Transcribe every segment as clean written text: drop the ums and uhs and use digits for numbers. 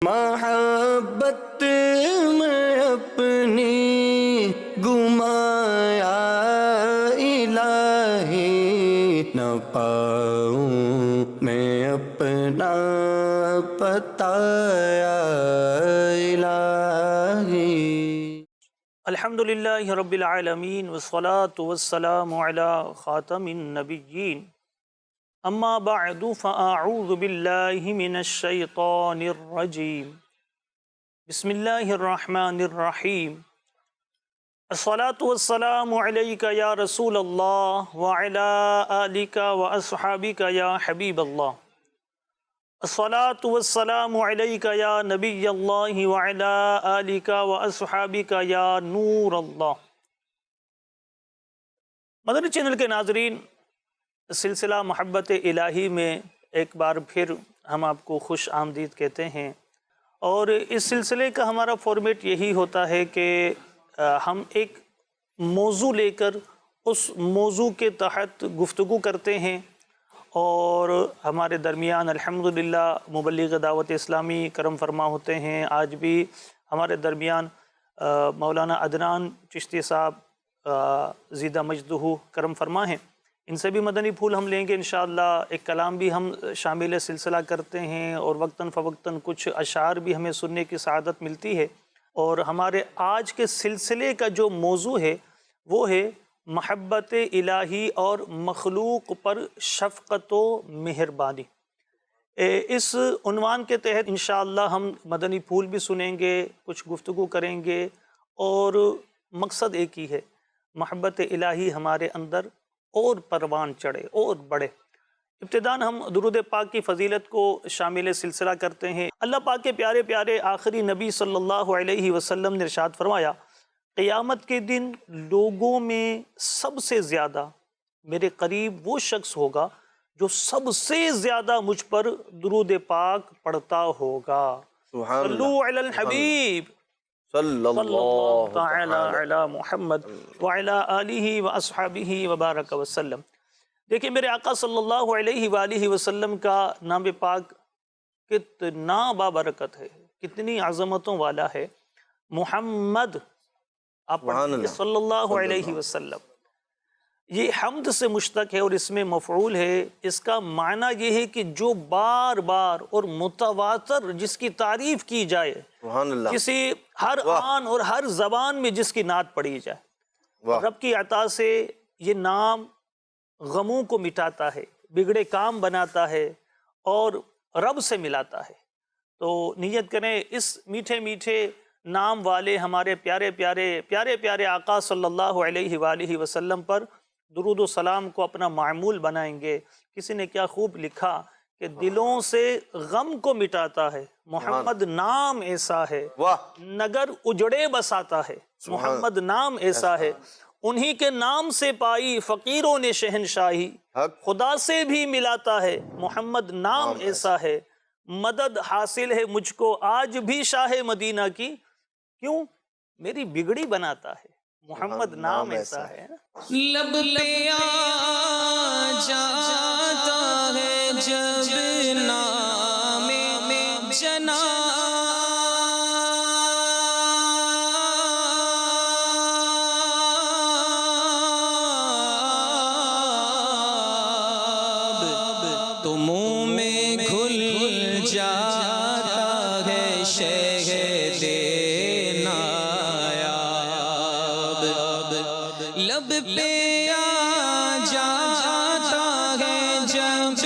محبت میں اپنی گمایا الہی، نہ پاؤں میں اپنا پتایا الہی۔ الحمدللہ رب العالمین والصلاة والسلام علی خاتم النبیین، اما بعد فاعوذ باللہ من الشیطان الرجیم، بسم اللہ الرحمن الرحیم۔ الصلاة والسلام علیک یا رسول اللہ وعلی آلک واصحابک یا حبیب اللہ۔ الصلاة والسلام علیک یا نبی اللہ وعلی آلک واصحابک یا نور اللہ۔ مدنی چینل کے ناظرین، سلسلہ محبت الہی میں ایک بار پھر ہم آپ کو خوش آمدید کہتے ہیں، اور اس سلسلے کا ہمارا فارمیٹ یہی ہوتا ہے کہ ہم ایک موضوع لے کر اس موضوع کے تحت گفتگو کرتے ہیں، اور ہمارے درمیان الحمدللہ مبلغ دعوت اسلامی کرم فرما ہوتے ہیں۔ آج بھی ہمارے درمیان مولانا عدنان چشتی صاحب زیدہ مجدہ کرم فرما ہیں، ان سے بھی مدنی پھول ہم لیں گے انشاءاللہ۔ ایک کلام بھی ہم شامل سلسلہ کرتے ہیں، اور وقتاً فوقتاً کچھ اشعار بھی ہمیں سننے کی سعادت ملتی ہے۔ اور ہمارے آج کے سلسلے کا جو موضوع ہے وہ ہے محبت الہی اور مخلوق پر شفقت و مہربانی۔ اس عنوان کے تحت انشاءاللہ ہم مدنی پھول بھی سنیں گے، کچھ گفتگو کریں گے، اور مقصد ایک ہی ہے، محبت الہی ہمارے اندر اور پروان چڑھے اور بڑھے۔ ابتداً ہم درود پاک کی فضیلت کو شامل سلسلہ کرتے ہیں۔ اللہ پاک کے پیارے پیارے آخری نبی صلی اللہ علیہ وسلم نے ارشاد فرمایا، قیامت کے دن لوگوں میں سب سے زیادہ میرے قریب وہ شخص ہوگا جو سب سے زیادہ مجھ پر درود پاک پڑھتا ہوگا۔ صلو علی الحبیب صلی اللہ تعالی علی محمد وعلی آلہ واصحابہ وبارک وسلم۔ دیکھیں، میرے آقا صلی اللہ علیہ وآلہ وسلم کا نام پاک کتنا بابرکت ہے، کتنی عظمتوں والا ہے۔ محمد، آپ پڑھیں صلی اللہ علیہ وسلم، یہ حمد سے مشتق ہے اور اس میں مفعول ہے۔ اس کا معنی یہ ہے کہ جو بار بار اور متواتر جس کی تعریف کی جائے، کسی ہر آن اور ہر زبان میں جس کی نعت پڑھی جائے۔ رب کی عطا سے یہ نام غموں کو مٹاتا ہے، بگڑے کام بناتا ہے، اور رب سے ملاتا ہے۔ تو نیت کریں اس میٹھے میٹھے نام والے ہمارے پیارے پیارے آقا صلی اللہ علیہ وآلہ وسلم پر درود و سلام کو اپنا معمول بنائیں گے۔ کسی نے کیا خوب لکھا کہ دلوں سے غم کو مٹاتا ہے، محمد نام ایسا ہے، نگر اجڑے بساتا ہے، محمد نام ایسا ہے، انہی کے نام سے پائی فقیروں نے شہنشاہی، خدا سے بھی ملاتا ہے، محمد نام ایسا ہے، مدد حاصل ہے مجھ کو آج بھی شاہ مدینہ کی، کیوں میری بگڑی بناتا ہے، محمد نام ایسا ہے۔ لب پہ آ جاتا ہے جب نام جناب، تو منہ میں گھل جاتا ہے شہد نایاب۔ لب پہ آ جاتا ہے جب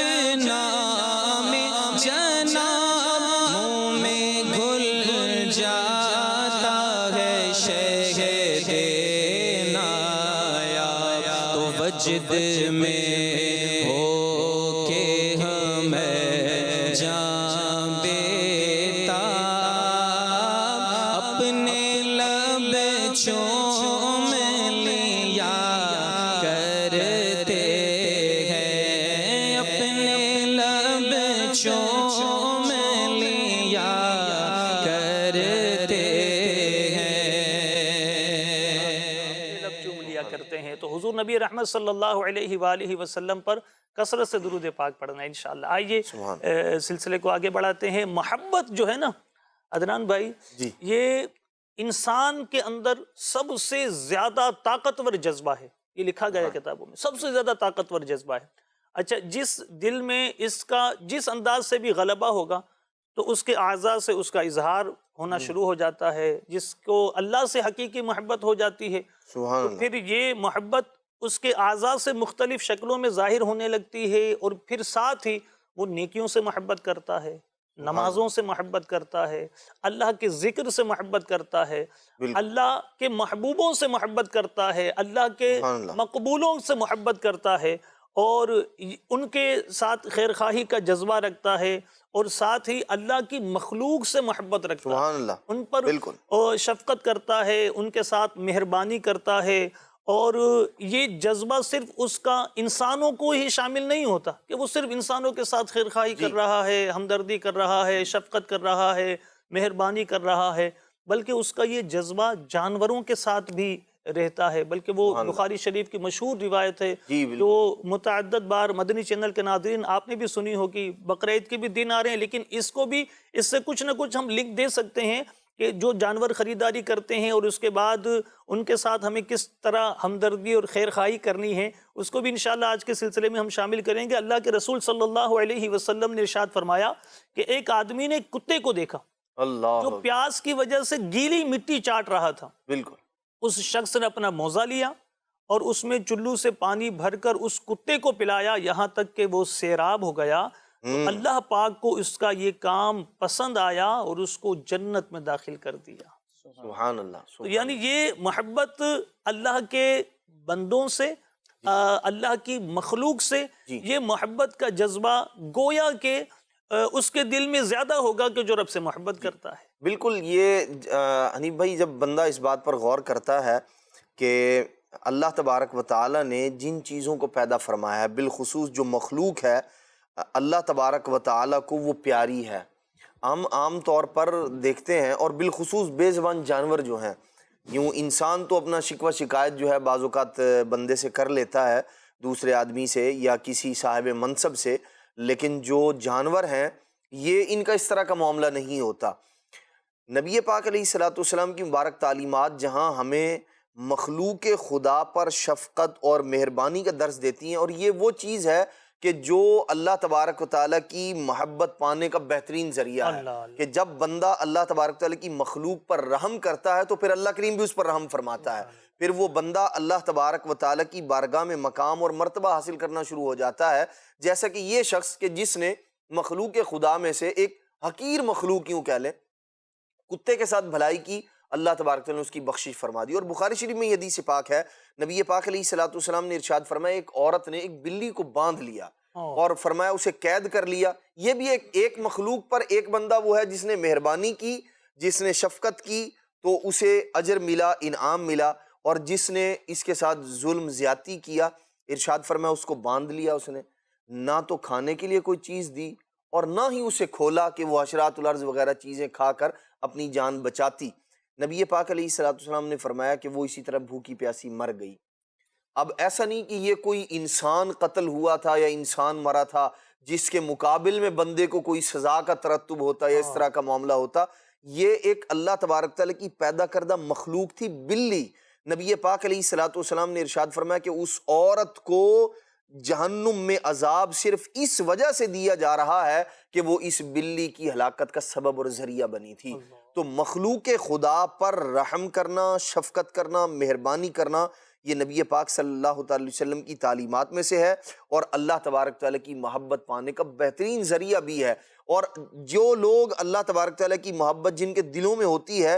نام جناب، منہ میں گھل جاتا ہے شہد نایاب۔ تو وجد میں ہو کے ہمیں جاں بیتاب، اپنے لب چوم لیا کرتے ہیں، اپنے لب چوم لیا کرتے لب چوم لیا کرتے ہیں۔ تو حضور نبی رحمت صلی اللہ علیہ وآلہ وسلم پر کثرت سے درود پاک پڑھنا ہے انشاءاللہ۔ آئیے سلسلے کو آگے بڑھاتے ہیں۔ محبت جو ہے نا، عدنان بھائی، جی یہ انسان کے اندر سب سے زیادہ طاقتور جذبہ ہے، یہ لکھا گیا ہے کتابوں میں، سب سے زیادہ طاقتور جذبہ ہے۔ اچھا، جس دل میں اس کا جس انداز سے بھی غلبہ ہوگا تو اس کے اعضاء سے اس کا اظہار ہونا شروع ہو جاتا ہے، جس کو اللہ سے حقیقی محبت ہو جاتی ہے سبحان تو اللہ، پھر یہ محبت اس کے اعضاء سے مختلف شکلوں میں ظاہر ہونے لگتی ہے، اور پھر ساتھ ہی وہ نیکیوں سے محبت کرتا ہے، نمازوں سے محبت کرتا ہے، اللہ کے ذکر سے محبت کرتا ہے، بالکل اللہ کے محبوبوں سے محبت کرتا ہے، اللہ کے سبحان اللہ، مقبولوں سے محبت کرتا ہے، اور ان کے ساتھ خیر خواہی کا جذبہ رکھتا ہے، اور ساتھ ہی اللہ کی مخلوق سے محبت رکھتا ہے، سبحان اللہ، ان پر بالکل شفقت کرتا ہے، ان کے ساتھ مہربانی کرتا ہے۔ اور یہ جذبہ صرف اس کا انسانوں کو ہی شامل نہیں ہوتا کہ وہ صرف انسانوں کے ساتھ خیر خواہی کر رہا ہے، ہمدردی کر رہا ہے، شفقت کر رہا ہے، مہربانی کر رہا ہے، بلکہ اس کا یہ جذبہ جانوروں کے ساتھ بھی رہتا ہے۔ بلکہ وہ بخاری شریف کی مشہور روایت ہے جی بالکل، جو متعدد بار مدنی چینل کے ناظرین آپ نے بھی سنی ہوگی، بقرعید کے بھی دن آ رہے ہیں، لیکن اس کو بھی اس سے کچھ نہ کچھ ہم لنک دے سکتے ہیں کہ جو جانور خریداری کرتے ہیں اور اس کے بعد ان کے ساتھ ہمیں کس طرح ہمدردی اور خیر خواہی کرنی ہے، اس کو بھی انشاءاللہ آج کے سلسلے میں ہم شامل کریں گے۔ اللہ کے رسول صلی اللہ علیہ وسلم نے ارشاد فرمایا کہ ایک آدمی نے ایک کتے کو دیکھا اللہ جو پیاس کی وجہ سے گیلی مٹی چاٹ رہا تھا۔ بالکل، اس شخص نے اپنا موزہ لیا اور اس میں چلو سے پانی بھر کر اس کتے کو پلایا یہاں تک کہ وہ سیراب ہو گیا، تو اللہ پاک کو اس کا یہ کام پسند آیا اور اس کو جنت میں داخل کر دیا۔ سبحان اللہ، تو یعنی یہ محبت اللہ کے بندوں سے، اللہ کی مخلوق سے، یہ محبت کا جذبہ گویا کہ اس کے دل میں زیادہ ہوگا کہ جو رب سے محبت کرتا ہے۔ بالکل۔ یہ حنیف بھائی، جب بندہ اس بات پر غور کرتا ہے کہ اللہ تبارک و تعالی نے جن چیزوں کو پیدا فرمایا ہے، بالخصوص جو مخلوق ہے، اللہ تبارک و تعالی کو وہ پیاری ہے۔ ہم عام طور پر دیکھتے ہیں، اور بالخصوص بے زبان جانور جو ہیں، یوں انسان تو اپنا شکوہ شکایت جو ہے بعض اوقات بندے سے کر لیتا ہے، دوسرے آدمی سے یا کسی صاحب منصب سے، لیکن جو جانور ہیں یہ ان کا اس طرح کا معاملہ نہیں ہوتا۔ نبی پاک علیہ الصلوۃ والسلام کی مبارک تعلیمات جہاں ہمیں مخلوق خدا پر شفقت اور مہربانی کا درس دیتی ہیں، اور یہ وہ چیز ہے کہ جو اللہ تبارک و تعالیٰ کی محبت پانے کا بہترین ذریعہ ہے، کہ جب بندہ اللہ تبارک و تعالیٰ کی مخلوق پر رحم کرتا ہے تو پھر اللہ کریم بھی اس پر رحم فرماتا ہے، پھر وہ بندہ اللہ تبارک و تعالیٰ کی بارگاہ میں مقام اور مرتبہ حاصل کرنا شروع ہو جاتا ہے، جیسا کہ یہ شخص کہ جس نے مخلوق خدا میں سے ایک حقیر مخلوق یوں کہہ لیں کتے کے ساتھ بھلائی کی، اللہ تبارک تعالیٰ نے اس کی بخشش فرما دی۔ اور بخاری شریف میں یہ حدیث پاک ہے، نبی پاک علیہ الصلوۃ والسلام نے ارشاد فرمایا، ایک عورت نے ایک بلی کو باندھ لیا اور فرمایا اسے قید کر لیا۔ یہ بھی ایک مخلوق پر ایک بندہ وہ ہے جس نے مہربانی کی، جس نے شفقت کی تو اسے اجر ملا، انعام ملا، اور جس نے اس کے ساتھ ظلم زیادتی کیا، ارشاد فرمایا اس کو باندھ لیا، اس نے نہ تو کھانے کے لیے کوئی چیز دی اور نہ ہی اسے کھولا کہ وہ حشرات الارض وغیرہ چیزیں کھا کر اپنی جان بچاتی۔ نبی پاک علیہ الصلوۃ والسلام نے فرمایا کہ وہ اسی طرح بھوکی پیاسی مر گئی۔ اب ایسا نہیں کہ یہ کوئی انسان قتل ہوا تھا یا انسان مرا تھا جس کے مقابل میں بندے کو کوئی سزا کا ترتب ہوتا یا اس طرح کا معاملہ ہوتا، یہ ایک اللہ تبارک تعالیٰ کی پیدا کردہ مخلوق تھی، بلی۔ نبی پاک علیہ الصلوۃ والسلام نے ارشاد فرمایا کہ اس عورت کو جہنم میں عذاب صرف اس وجہ سے دیا جا رہا ہے کہ وہ اس بلی کی ہلاکت کا سبب اور ذریعہ بنی تھی۔ تو مخلوق خدا پر رحم کرنا، شفقت کرنا، مہربانی کرنا، یہ نبی پاک صلی اللہ تعالی وسلم کی تعلیمات میں سے ہے، اور اللہ تبارک تعالیٰ کی محبت پانے کا بہترین ذریعہ بھی ہے۔ اور جو لوگ اللہ تبارک تعالیٰ کی محبت جن کے دلوں میں ہوتی ہے،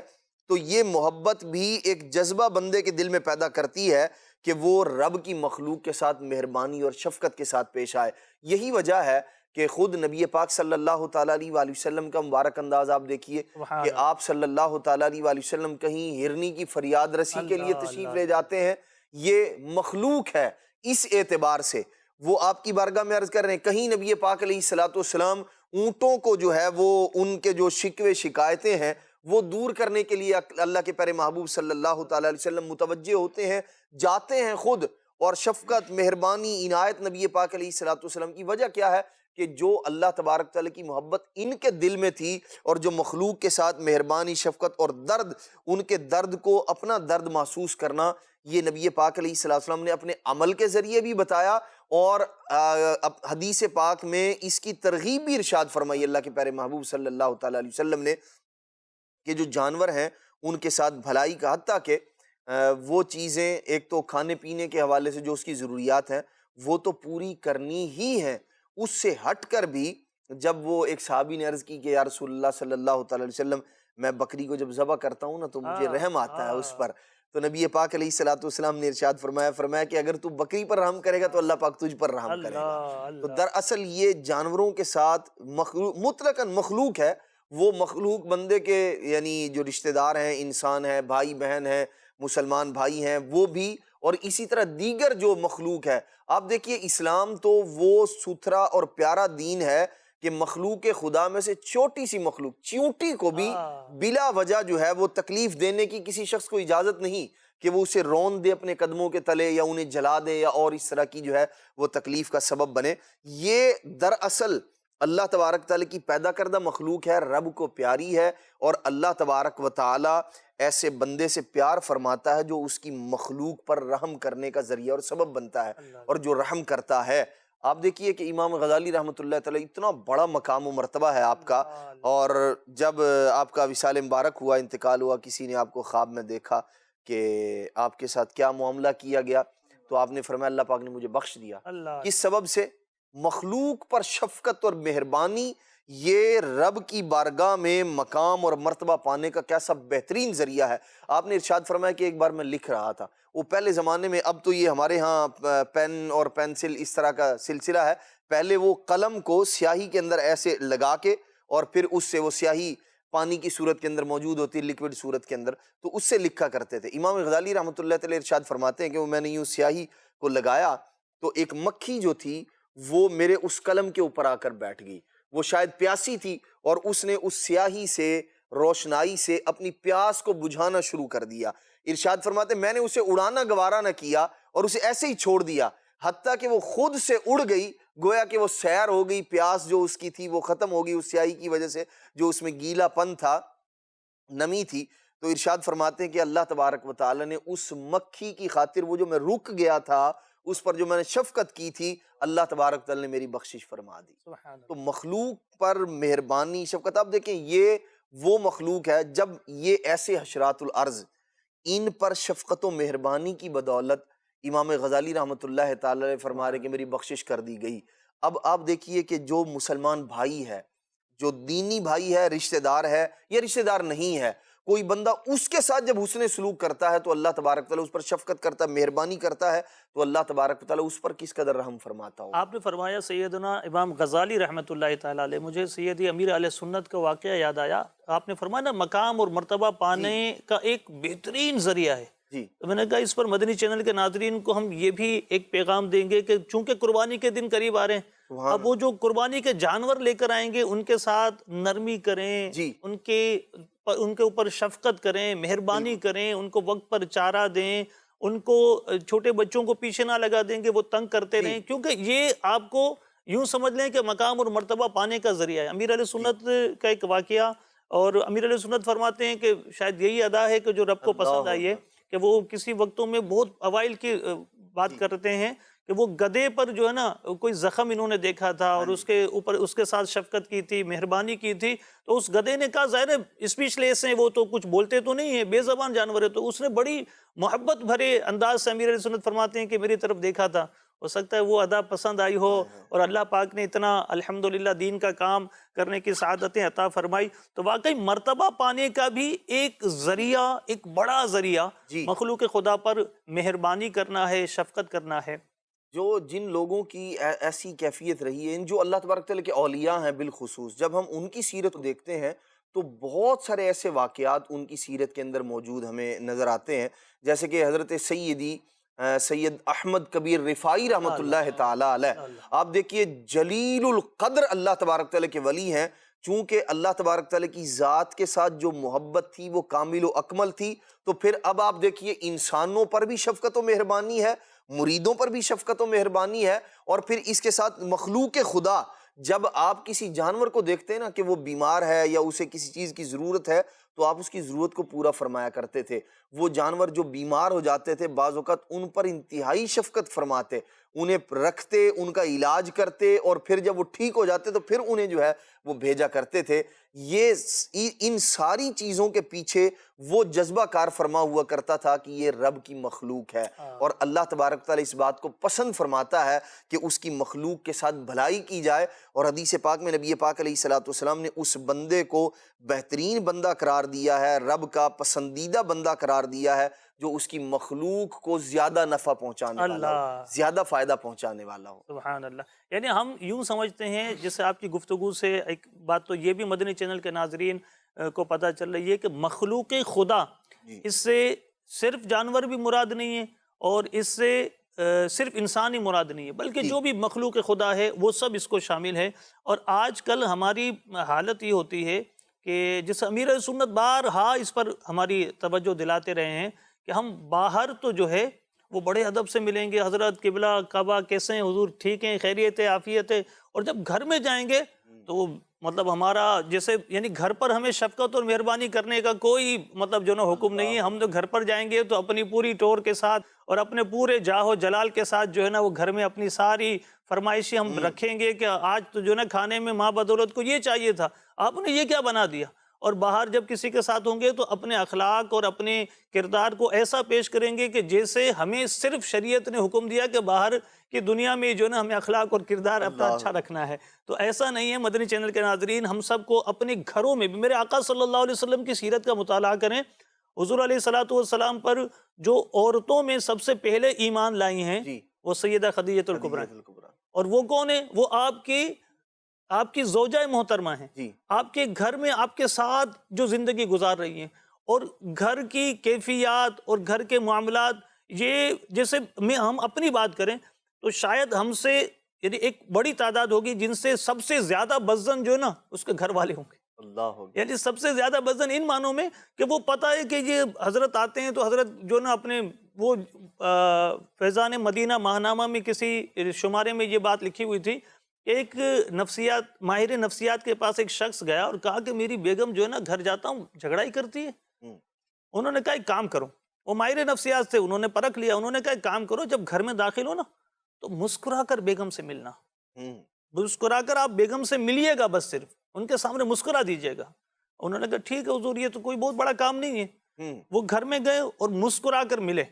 تو یہ محبت بھی ایک جذبہ بندے کے دل میں پیدا کرتی ہے کہ وہ رب کی مخلوق کے ساتھ مہربانی اور شفقت کے ساتھ پیش آئے۔ یہی وجہ ہے کہ خود نبی پاک صلی اللہ تعالیٰ علیہ وآلہ وسلم کا مبارک انداز آپ دیکھیے کہ آپ صلی اللہ تعالیٰ علیہ وآلہ وسلم کہیں ہرنی کی فریاد رسی کے لیے تشریف لے جاتے ہیں، یہ مخلوق ہے، اس اعتبار سے وہ آپ کی بارگاہ میں عرض کر رہے ہیں۔ کہیں نبی پاک علیہ الصلوۃ والسلام اونٹوں کو جو ہے وہ ان کے جو شکوے شکایتیں ہیں وہ دور کرنے کے لیے اللہ کے پیارے محبوب صلی اللہ تعالیٰ علیہ وسلم متوجہ ہوتے ہیں، جاتے ہیں خود اور شفقت، مہربانی، عنایت نبی پاک علیہ الصلوۃ والسلام کی وجہ کیا ہے کہ جو اللہ تبارک تعالیٰ کی محبت ان کے دل میں تھی، اور جو مخلوق کے ساتھ مہربانی، شفقت اور درد، ان کے درد کو اپنا درد محسوس کرنا، یہ نبی پاک علیہ الصلوۃ والسلام نے اپنے عمل کے ذریعے بھی بتایا، اور حدیث پاک میں اس کی ترغیب بھی ارشاد فرمائی اللہ کے پیارے محبوب صلی اللہ تعالیٰ علیہ وسلم نے، کہ جو جانور ہیں ان کے ساتھ بھلائی کا، حتیٰ کہ وہ چیزیں ایک تو کھانے پینے کے حوالے سے جو اس کی ضروریات ہیں وہ تو پوری کرنی ہی ہیں، اس سے ہٹ کر بھی جب وہ ایک صحابی نے عرض کی کہ یا رسول اللہ صلی اللہ تعالیٰ علیہ وسلم، میں بکری کو جب ذبح کرتا ہوں نا تو مجھے رحم آتا ہے اس پر، تو نبی پاک علیہ الصلوۃ والسلام نے ارشاد فرمایا کہ اگر تو بکری پر رحم کرے گا تو اللہ پاک تجھ پر رحم کرے گا۔ تو دراصل یہ جانوروں کے ساتھ مطلقاً مخلوق ہے، وہ مخلوق بندے کے یعنی جو رشتہ دار ہیں، انسان ہیں، بھائی بہن ہیں، مسلمان بھائی ہیں، وہ بھی، اور اسی طرح دیگر جو مخلوق ہے۔ آپ دیکھیے اسلام تو وہ ستھرا اور پیارا دین ہے کہ مخلوق خدا میں سے چھوٹی سی مخلوق چیونٹی کو بھی بلا وجہ جو ہے وہ تکلیف دینے کی کسی شخص کو اجازت نہیں کہ وہ اسے رون دے اپنے قدموں کے تلے، یا انہیں جلا دے، یا اور اس طرح کی جو ہے وہ تکلیف کا سبب بنے۔ یہ دراصل اللہ تبارک تعالیٰ کی پیدا کردہ مخلوق ہے، رب کو پیاری ہے، اور اللہ تبارک و تعالیٰ ایسے بندے سے پیار فرماتا ہے جو اس کی مخلوق پر رحم کرنے کا ذریعہ اور سبب بنتا ہے، اور جو رحم کرتا ہے۔ آپ دیکھیے کہ امام غزالی رحمۃ اللہ تعالیٰ، اتنا بڑا مقام و مرتبہ ہے آپ کا، اور جب آپ کا وصال مبارک ہوا، انتقال ہوا، کسی نے آپ کو خواب میں دیکھا کہ آپ کے ساتھ کیا معاملہ کیا گیا، تو آپ نے فرمایا اللہ پاک نے مجھے بخش دیا۔ کس سبب سے؟ مخلوق پر شفقت اور مہربانی، یہ رب کی بارگاہ میں مقام اور مرتبہ پانے کا کیسا بہترین ذریعہ ہے۔ آپ نے ارشاد فرمایا کہ ایک بار میں لکھ رہا تھا، وہ پہلے زمانے میں، اب تو یہ ہمارے ہاں پین اور پینسل اس طرح کا سلسلہ ہے، پہلے وہ قلم کو سیاہی کے اندر ایسے لگا کے، اور پھر اس سے وہ سیاہی پانی کی صورت کے اندر موجود ہوتی ہے، لکوڈ صورت کے اندر، تو اس سے لکھا کرتے تھے۔ امام غزالی رحمۃ اللہ تعالیٰ ارشاد فرماتے ہیں کہ وہ میں نے یوں سیاہی کو لگایا تو ایک مکھی جو تھی وہ میرے اس قلم کے اوپر آ کر بیٹھ گئی، وہ شاید پیاسی تھی، اور اس نے اس سیاہی سے، روشنائی سے اپنی پیاس کو بجھانا شروع کر دیا۔ ارشاد فرماتے میں نے اسے اڑانا گوارا نہ کیا اور اسے ایسے ہی چھوڑ دیا، حتیٰ کہ وہ خود سے اڑ گئی، گویا کہ وہ سیر ہو گئی، پیاس جو اس کی تھی وہ ختم ہو گئی اس سیاہی کی وجہ سے، جو اس میں گیلا پن تھا، نمی تھی۔ تو ارشاد فرماتے ہیں کہ اللہ تبارک و تعالیٰ نے اس مکھی کی خاطر، وہ جو میں رک گیا تھا، اس پر جو میں نے شفقت کی تھی، اللہ تبارک تعالیٰ نے میری بخشش فرما دی۔ تو مخلوق پر مہربانی، شفقت، آپ دیکھیں یہ وہ مخلوق ہے، جب یہ ایسے حشرات الارض، ان پر شفقت و مہربانی کی بدولت امام غزالی رحمۃ اللہ تعالیٰ نے فرما رہے کہ میری بخشش کر دی گئی۔ اب آپ دیکھیے کہ جو مسلمان بھائی ہے، جو دینی بھائی ہے، رشتہ دار ہے یا رشتہ دار نہیں ہے، کوئی بندہ اس کے ساتھ جب حسن سلوک کرتا ہے تو اللہ تبارک تعالیٰ اس پر شفقت کرتا ہے، مہربانی کرتا ہے، تو اللہ تبارک تعالیٰ اس پر کس قدر رحم فرماتا ہو۔ آپ نے فرمایا سیدنا امام غزالی رحمۃ اللہ تعالیٰ علیہ، مجھے سیدی امیر علیہ سنت کا واقعہ یاد آیا۔ آپ نے فرمایا نا مقام اور مرتبہ پانے کا ایک بہترین ذریعہ ہے، تو میں نے کہا اس پر مدنی چینل کے ناظرین کو ہم یہ بھی ایک پیغام دیں گے کہ چونکہ قربانی کے دن قریب آ رہے ہیں، اب وہ جو قربانی کے جانور لے کر آئیں گے ان کے ساتھ نرمی کریں، ان کے اوپر شفقت کریں، مہربانی کریں، ان کو وقت پر چارہ دیں، ان کو چھوٹے بچوں کو پیچھے نہ لگا دیں گے وہ تنگ کرتے رہیں، کیونکہ یہ آپ کو یوں سمجھ لیں کہ مقام اور مرتبہ پانے کا ذریعہ ہے۔ امیر علیہ سنت کا ایک واقعہ، اور امیر علیہ سنت فرماتے ہیں کہ شاید یہی ادا ہے کہ جو رب کو پسند آئی ہے، کہ وہ کسی وقتوں میں بہت اوائل کی بات کرتے ہیں کہ وہ گدھے پر جو ہے نا کوئی زخم انہوں نے دیکھا تھا، اور اس کے اوپر اس کے ساتھ شفقت کی تھی، مہربانی کی تھی، تو اس گدھے نے کہا ظاہر ہے اسپیچ لیس ہیں، وہ تو کچھ بولتے تو نہیں ہیں، بے زبان جانور ہے، تو اس نے بڑی محبت بھرے انداز سے امیر علیہ سنت فرماتے ہیں کہ میری طرف دیکھا تھا، ہو سکتا ہے وہ ادا پسند آئی ہو، اور اللہ پاک نے اتنا الحمدللہ دین کا کام کرنے کی سعادتیں عطا فرمائی۔ تو واقعی مرتبہ پانے کا بھی ایک ذریعہ، ایک بڑا ذریعہ مخلوق خدا پر مہربانی کرنا ہے، شفقت کرنا ہے۔ جو جن لوگوں کی ایسی کیفیت رہی ہے، جو اللہ تبارک تعالیٰ کے اولیاء ہیں بالخصوص، جب ہم ان کی سیرت کو دیکھتے ہیں تو بہت سارے ایسے واقعات ان کی سیرت کے اندر موجود ہمیں نظر آتے ہیں، جیسے کہ حضرت سید احمد کبیر رفاعی رحمۃ اللہ تعالیٰ علیہ، آپ دیکھیے جلیل القدر اللہ تبارک تعالیٰ کے ولی ہیں، چونکہ اللہ تبارک تعالیٰ کی ذات کے ساتھ جو محبت تھی وہ کامل و اکمل تھی، تو پھر اب آپ دیکھیے انسانوں پر بھی شفقت و مہربانی ہے، مریدوں پر بھی شفقت و مہربانی ہے، اور پھر اس کے ساتھ مخلوق خدا، جب آپ کسی جانور کو دیکھتے ہیں نا کہ وہ بیمار ہے یا اسے کسی چیز کی ضرورت ہے تو آپ اس کی ضرورت کو پورا فرمایا کرتے تھے۔ وہ جانور جو بیمار ہو جاتے تھے بعض اوقات ان پر انتہائی شفقت فرماتے، انہیں رکھتے، ان کا علاج کرتے، اور پھر جب وہ ٹھیک ہو جاتے تو پھر انہیں جو ہے وہ بھیجا کرتے تھے۔ یہ ان ساری چیزوں کے پیچھے وہ جذبہ کار فرما ہوا کرتا تھا کہ یہ رب کی مخلوق ہے، اور اللہ تبارک تعالیٰ اس بات کو پسند فرماتا ہے کہ اس کی مخلوق کے ساتھ بھلائی کی جائے، اور حدیث پاک میں نبی پاک علیہ الصلوۃ والسلام نے اس بندے کو بہترین بندہ قرار دیا ہے، رب کا پسندیدہ بندہ قرار دیا ہے، جو اس کی مخلوق کو زیادہ نفع پہنچانے والا ہو، زیادہ فائدہ پہنچانے والا ہو۔ سبحان اللہ۔ یعنی ہم یوں سمجھتے ہیں، جیسے آپ کی گفتگو سے ایک بات تو یہ بھی مدنی چینل کے ناظرین کو پتہ چل رہی ہے کہ مخلوق خدا، اس سے صرف جانور بھی مراد نہیں ہے، اور اس سے صرف انسان ہی مراد نہیں ہے، بلکہ جو بھی مخلوق خدا ہے وہ سب اس کو شامل ہے۔ اور آج کل ہماری حالت یہ ہوتی ہے کہ جس امیر سنت بارہا اس پر ہماری توجہ دلاتے رہے ہیں کہ ہم باہر تو جو ہے وہ بڑے ادب سے ملیں گے، حضرت قبلہ کعبہ کیسے ہیں حضور، ٹھیک ہیں، خیریت ہے، عافیت ہے، اور جب گھر میں جائیں گے تو مطلب ہمارا جیسے یعنی گھر پر ہمیں شفقت اور مہربانی کرنے کا کوئی مطلب جو نا حکم نہیں ہے۔ ہم تو گھر پر جائیں گے تو اپنی پوری ٹور کے ساتھ اور اپنے پورے جاہ و جلال کے ساتھ جو ہے نا وہ گھر میں اپنی ساری فرمائشیں ہم رکھیں گے کہ آج تو جو نا کھانے میں ماں بدولت کو یہ چاہیے تھا، آپ نے یہ کیا بنا دیا۔ اور باہر جب کسی کے ساتھ ہوں گے تو اپنے اخلاق اور اپنے کردار کو ایسا پیش کریں گے کہ جیسے ہمیں صرف شریعت نے حکم دیا کہ باہر کی دنیا میں جو نا ہمیں اخلاق اور کردار اپنا اچھا رکھنا ہے۔ تو ایسا نہیں ہے مدنی چینل کے ناظرین، ہم سب کو اپنے گھروں میں بھی میرے آقا صلی اللہ علیہ وسلم کی سیرت کا مطالعہ کریں۔ حضور علیہ السلام پر جو عورتوں میں سب سے پہلے ایمان لائی ہیں وہ سیدہ خدیجہ الکبریٰ، اور وہ کون ہے؟ وہ آپ کی زوجہ محترمہ ہیں، آپ کے گھر میں آپ کے ساتھ جو زندگی گزار رہی ہیں، اور گھر کی کیفیات اور گھر کے معاملات، یہ جیسے ہم اپنی بات کریں تو شاید ہم سے یعنی ایک بڑی تعداد ہوگی جن سے سب سے زیادہ بدزن جو ہے نا اس کے گھر والے ہوں گے۔ یعنی سب سے زیادہ بدزن ان معنوں میں کہ وہ پتہ ہے کہ یہ حضرت آتے ہیں تو حضرت جو نا اپنے وہ فیضان مدینہ ماہنامہ میں کسی شمارے میں یہ بات لکھی ہوئی تھی، ایک ماہر نفسیات کے پاس ایک شخص گیا اور کہا کہ میری بیگم جو ہے نا گھر جاتا ہوں جھگڑا ہی کرتی ہے۔ انہوں نے کہا ایک کام کرو، وہ ماہر نفسیات تھے، انہوں نے پرکھ لیا، انہوں نے کہا ایک کام کرو، جب گھر میں داخل ہو نا تو مسکرا کر بیگم سے ملنا، مسکرا کر آپ بیگم سے ملیے گا، بس صرف ان کے سامنے مسکرا دیجیے گا۔ انہوں نے کہا ٹھیک ہے حضور، یہ تو کوئی بہت بڑا کام نہیں ہے۔ وہ گھر میں گئے اور مسکرا کر ملے۔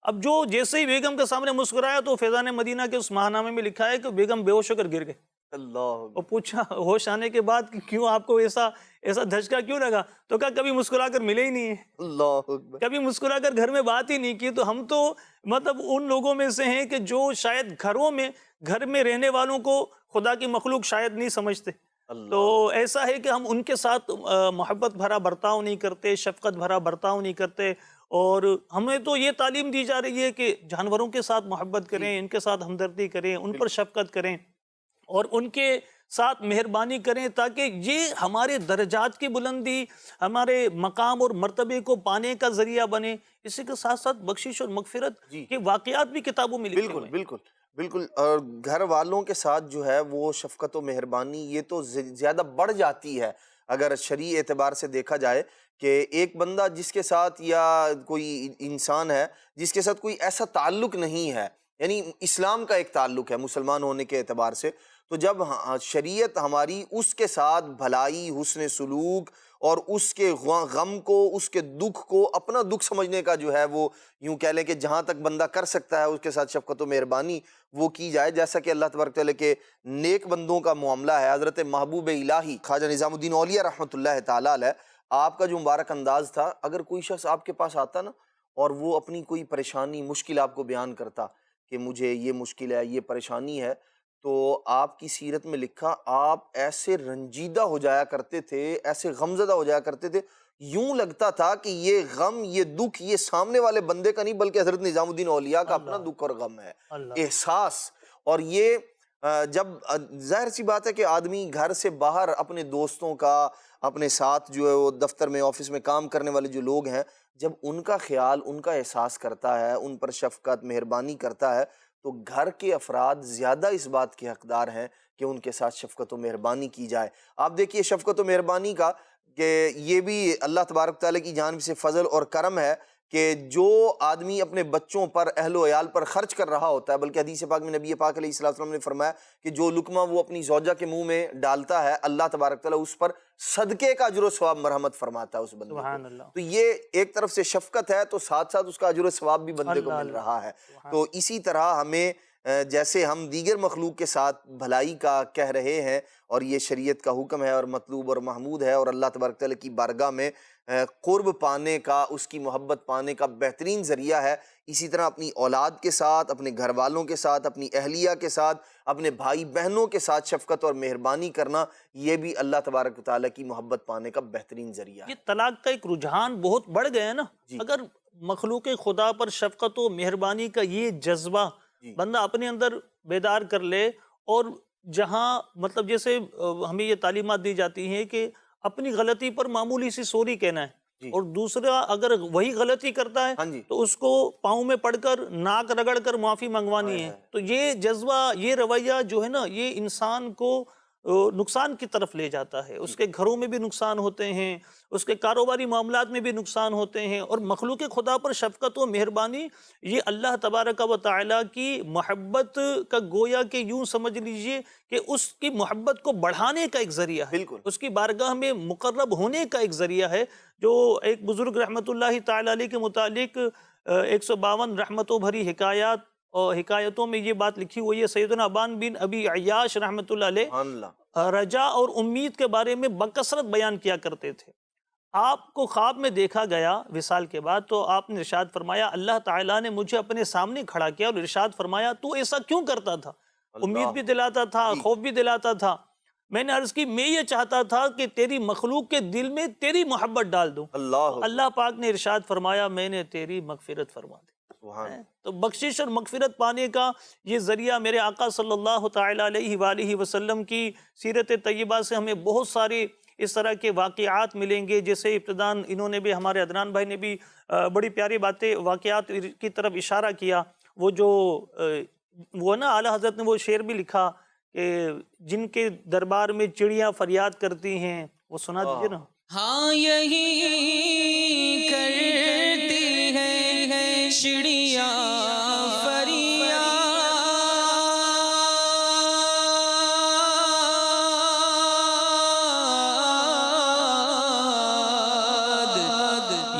اب جو جیسے ہی بیگم کے سامنے مسکرایا تو فیضان مدینہ کے اس ماہنامے میں لکھا ہے کہ بیگم بے ہوش ہو کر گر گئے۔ اور پوچھا ہوش آنے کے بعد کہ کیوں آپ کو ایسا دھچکا کیوں لگا؟ تو کہا کبھی مسکرا کر ملے ہی نہیں ہے، کبھی مسکرا کر گھر میں بات ہی نہیں کی۔ تو ہم تو مطلب ان لوگوں میں سے ہیں کہ جو شاید گھر میں رہنے والوں کو خدا کی مخلوق شاید نہیں سمجھتے۔ تو ایسا ہے کہ ہم ان کے ساتھ محبت بھرا برتاؤ نہیں کرتے، شفقت بھرا برتاؤ نہیں کرتے، اور ہمیں تو یہ تعلیم دی جا رہی ہے کہ جانوروں کے ساتھ محبت کریں، ان کے ساتھ ہمدردی کریں، ان پر شفقت کریں اور ان کے ساتھ مہربانی کریں، تاکہ یہ ہمارے درجات کی بلندی، ہمارے مقام اور مرتبے کو پانے کا ذریعہ بنے۔ اسی کے ساتھ ساتھ بخشش اور مغفرت کے واقعات بھی کتابوں میں لکھے ہوئے ہیں۔ بالکل، اور گھر والوں کے ساتھ جو ہے وہ شفقت و مہربانی یہ تو زیادہ بڑھ جاتی ہے اگر شرعی اعتبار سے دیکھا جائے، کہ ایک بندہ جس کے ساتھ یا کوئی انسان ہے جس کے ساتھ کوئی ایسا تعلق نہیں ہے، یعنی اسلام کا ایک تعلق ہے مسلمان ہونے کے اعتبار سے، تو جب شریعت ہماری اس کے ساتھ بھلائی، حسن سلوک اور اس کے غم کو، اس کے دکھ کو اپنا دکھ سمجھنے کا جو ہے وہ یوں کہہ لیں کہ جہاں تک بندہ کر سکتا ہے اس کے ساتھ شفقت و مہربانی وہ کی جائے، جیسا کہ اللہ تبارک تعالیٰ کے نیک بندوں کا معاملہ ہے۔ حضرت محبوب الہی خواجہ نظام الدین اولیاء رحمۃ اللہ تعالیٰ علیہ، آپ کا جو مبارک انداز تھا، اگر کوئی شخص آپ کے پاس آتا نا اور وہ اپنی کوئی پریشانی، مشکل آپ کو بیان کرتا کہ مجھے یہ مشکل ہے، یہ پریشانی ہے، تو آپ کی سیرت میں لکھا آپ ایسے رنجیدہ ہو جایا کرتے تھے، ایسے غمزدہ ہو جایا کرتے تھے، یوں لگتا تھا کہ یہ غم، یہ دکھ، یہ سامنے والے بندے کا نہیں بلکہ حضرت نظام الدین اولیاء کا اپنا دکھ اور غم ہے، احساس۔ اور یہ جب ظاہر سی بات ہے کہ آدمی گھر سے باہر اپنے دوستوں کا، اپنے ساتھ جو ہے وہ دفتر میں آفس میں کام کرنے والے جو لوگ ہیں، جب ان کا خیال، ان کا احساس کرتا ہے، ان پر شفقت مہربانی کرتا ہے، تو گھر کے افراد زیادہ اس بات کے حقدار ہیں کہ ان کے ساتھ شفقت و مہربانی کی جائے۔ آپ دیکھیے شفقت و مہربانی کا کہ یہ بھی اللہ تبارک تعالیٰ کی جانب سے فضل اور کرم ہے کہ جو آدمی اپنے بچوں پر، اہل و عیال پر خرچ کر رہا ہوتا ہے، بلکہ حدیث پاک میں نبی پاک علیہ الصلوۃ والسلام نے فرمایا کہ جو لقمہ وہ اپنی زوجہ کے منہ میں ڈالتا ہے، اللہ تبارک تعالیٰ اس پر صدقے کا اجر و ثواب مرحمت فرماتا ہے اس بندے سبحان کو۔ اللہ، تو یہ ایک طرف سے شفقت ہے، تو ساتھ ساتھ اس کا اجر و ثواب بھی بندے کو مل رہا ہے۔ تو اسی طرح ہمیں جیسے ہم دیگر مخلوق کے ساتھ بھلائی کا کہہ رہے ہیں، اور یہ شریعت کا حکم ہے اور مطلوب اور محمود ہے، اور اللہ تبارک تعالیٰ کی بارگاہ میں قرب پانے کا، اس کی محبت پانے کا بہترین ذریعہ ہے، اسی طرح اپنی اولاد کے ساتھ، اپنے گھر والوں کے ساتھ، اپنی اہلیہ کے ساتھ، اپنے بھائی بہنوں کے ساتھ شفقت اور مہربانی کرنا، یہ بھی اللہ تبارک تعالیٰ کی محبت پانے کا بہترین ذریعہ ہے۔ یہ طلاق کا ایک رجحان بہت بڑھ گیا ہے نا۔ اگر مخلوق خدا پر شفقت و مہربانی کا یہ جذبہ بندہ اپنے اندر بیدار کر لے، اور جہاں مطلب جیسے ہمیں یہ تعلیمات دی جاتی ہیں کہ اپنی غلطی پر معمولی سی سوری کہنا ہے، اور دوسرا اگر وہی غلطی کرتا ہے تو اس کو پاؤں میں پڑھ کر، ناک رگڑ کر معافی منگوانی ہے، تو یہ جذبہ، یہ رویہ جو ہے نا، یہ انسان کو نقصان کی طرف لے جاتا ہے۔ اس کے گھروں میں بھی نقصان ہوتے ہیں، اس کے کاروباری معاملات میں بھی نقصان ہوتے ہیں، اور مخلوق خدا پر شفقت و مہربانی یہ اللہ تبارک و تعالیٰ کی محبت کا گویا کہ یوں سمجھ لیجئے کہ اس کی محبت کو بڑھانے کا ایک ذریعہ ہے، اس کی بارگاہ میں مقرب ہونے کا ایک ذریعہ ہے۔ جو ایک بزرگ رحمت اللہ تعالیٰ علیہ کے متعلق 152 رحمتوں بھری حکایات اور حکایتوں میں یہ بات لکھی ہوئی ہے، سیدنا ابان بن ابی عیاش رحمت اللہ علیہ رجا اور امید کے بارے میں بکثرت بیان کیا کرتے تھے۔ آپ کو خواب میں دیکھا گیا وصال کے بعد، تو آپ نے ارشاد فرمایا اللہ تعالیٰ نے مجھے اپنے سامنے کھڑا کیا اور ارشاد فرمایا تو ایسا کیوں کرتا تھا؟ امید بھی دلاتا تھا، خوف بھی دلاتا تھا۔ میں نے عرض کی میں یہ چاہتا تھا کہ تیری مخلوق کے دل میں تیری محبت ڈال دوں۔ اللہ پاک نے ارشاد فرمایا میں نے تیری مغفرت فرما دی۔ تو بخشش اور مغفرت پانے کا یہ ذریعہ میرے آقا صلی اللہ تعالیٰ علیہ وآلہ وسلم کی سیرت طیبہ سے ہمیں بہت سارے اس طرح کے واقعات ملیں گے، جیسے ابتداً انہوں نے بھی، ہمارے عدنان بھائی نے بھی بڑی پیاری باتیں، واقعات کی طرف اشارہ کیا۔ وہ نا اعلیٰ حضرت نے وہ شعر بھی لکھا کہ جن کے دربار میں چڑیاں فریاد کرتی ہیں، وہ سنا دیجیے نا۔ ہاں یہی کرتی ہے چڑیاں فریاد،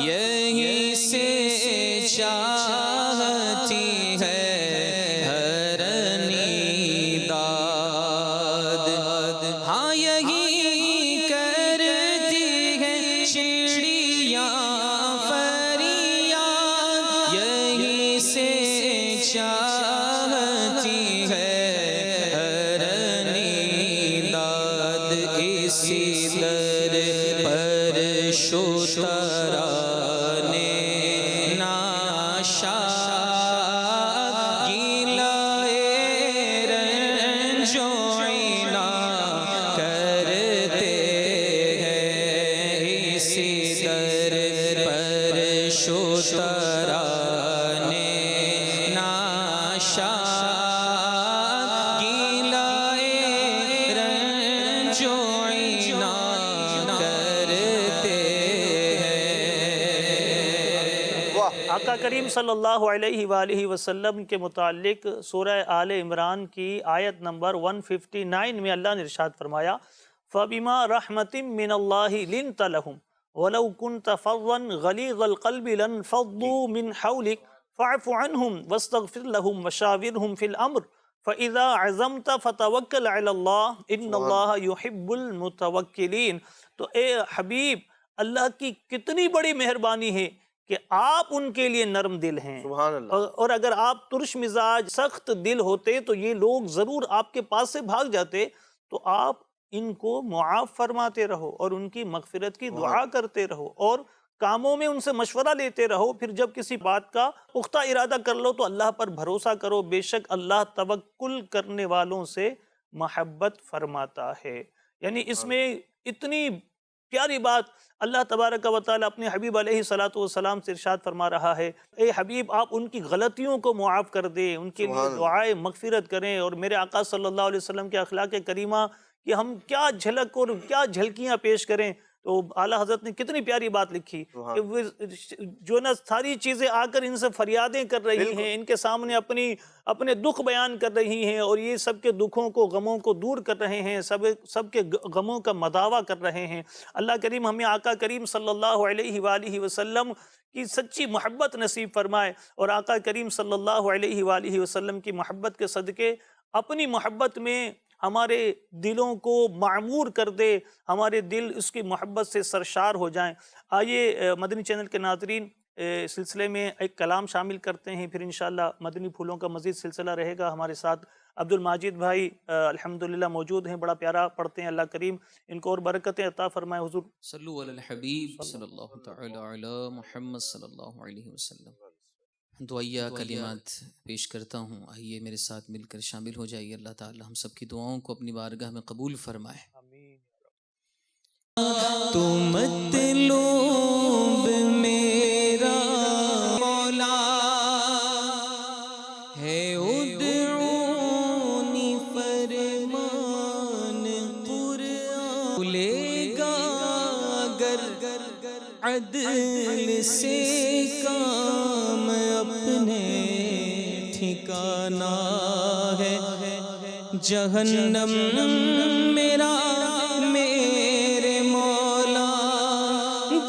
یہی سے چاہتی ہے ہر نیداد۔ ہاں یہی کرتی ہے چڑیاں فریاد، یہی سے چاہتی ہے ہر نیداد، اسی در پر شتران ناشاد گیلائے رنج و عنا کرتے ہیں، اسی در پر شتران ناشاد گیلائے رنج و عنا کرتے ہیں۔ آقا کریم صلی اللہ علیہ وآلہ وسلم کے متعلق سورہ آل عمران کی آیت نمبر 159 میں اللہ نے ارشاد فرمایا فَبِمَا رَحْمَةٍ مِّنَ اللَّهِ لِنْتَ لَهُمْ وَلَوْ كُنْتَ فَظًّا غَلِيظَ الْقَلْبِ لَانفَضُّوا مِنْ حَوْلِكَ فَاعْفُ عَنْهُمْ وَاسْتَغْفِرْ لَهُمْ وَشَاوِرْهُمْ فِي الْأَمْرِ فَإِذَا عَزَمْتَ فَتَوَكَّلْ عَلَى اللَّهِ إِنَّ اللَّهَ يُحِبُّ الْمُتَوَكِّلِينَ۔ تو اے حبیب، اللہ کی کتنی بڑی مہربانی ہے کہ آپ ان کے لیے نرم دل ہیں، اور اگر آپ ترش مزاج، سخت دل ہوتے تو یہ لوگ ضرور آپ کے پاس سے بھاگ جاتے۔ تو آپ ان کو معاف فرماتے رہو اور ان کی مغفرت کی دعا کرتے رہو، اور کاموں میں ان سے مشورہ لیتے رہو، پھر جب کسی بات کا پختہ ارادہ کر لو تو اللہ پر بھروسہ کرو، بے شک اللہ توکل کرنے والوں سے محبت فرماتا ہے۔ یعنی اس میں اتنی پیاری بات اللہ تبارک و تعالیٰ اپنے حبیب علیہ السلام سے ارشاد فرما رہا ہے، اے حبیب آپ ان کی غلطیوں کو معاف کر دیں، ان کے لیے دعائے مغفرت کریں۔ اور میرے آقا صلی اللہ علیہ وسلم کے اخلاق کریمہ کہ ہم کیا جھلک اور کیا جھلکیاں پیش کریں، تو اعلیٰ حضرت نے کتنی پیاری بات لکھی کہ وہ جو نا ساری چیزیں آ کر ان سے فریادیں کر رہی ہیں، ان کے سامنے اپنے دکھ بیان کر رہی ہیں، اور یہ سب کے دکھوں کو غموں کو دور کر رہے ہیں، سب کے غموں کا مداوع کر رہے ہیں۔ اللہ کریم ہمیں آقا کریم صلی اللہ علیہ وآلہ وسلم کی سچی محبت نصیب فرمائے، اور آقا کریم صلی اللہ علیہ وآلہ وسلم کی محبت کے صدقے اپنی محبت میں ہمارے دلوں کو معمور کر دے، ہمارے دل اس کی محبت سے سرشار ہو جائیں۔ آئیے مدنی چینل کے ناظرین سلسلے میں ایک کلام شامل کرتے ہیں، پھر انشاءاللہ مدنی پھولوں کا مزید سلسلہ رہے گا۔ ہمارے ساتھ عبد الماجد بھائی الحمدللہ موجود ہیں، بڑا پیارا پڑھتے ہیں، اللہ کریم ان کو اور برکتیں عطا فرمائے۔ حضور صلو علی الحبیب صلی اللہ تعالی علی محمد صلی اللہ علیہ وسلم۔ دعائیہ کلمات پیش کرتا ہوں، آئیے میرے ساتھ مل کر شامل ہو جائیے۔ اللہ تعالی ہم سب کی دعاؤں کو اپنی بارگاہ میں قبول فرمائے۔ آمین۔ تو مطلوب میرا مولا ہے، ادعونی فرمان قرآن لے گا اگر عدل سے کام اپنے ٹھکانہ ہے، جہنم میرا میرے مولا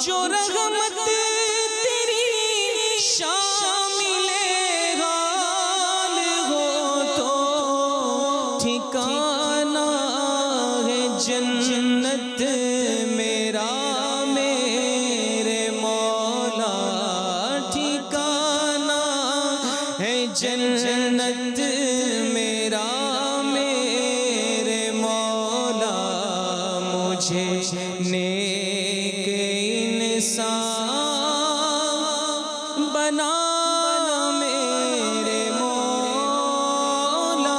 جو رحمت تیری شامل حال ہو تو ٹھکانہ ہے جنت میرا میرے مولا، ٹھکانہ ہے جنت میرا میرے مولا، مجھے نیک انسان بنا میرے مولا۔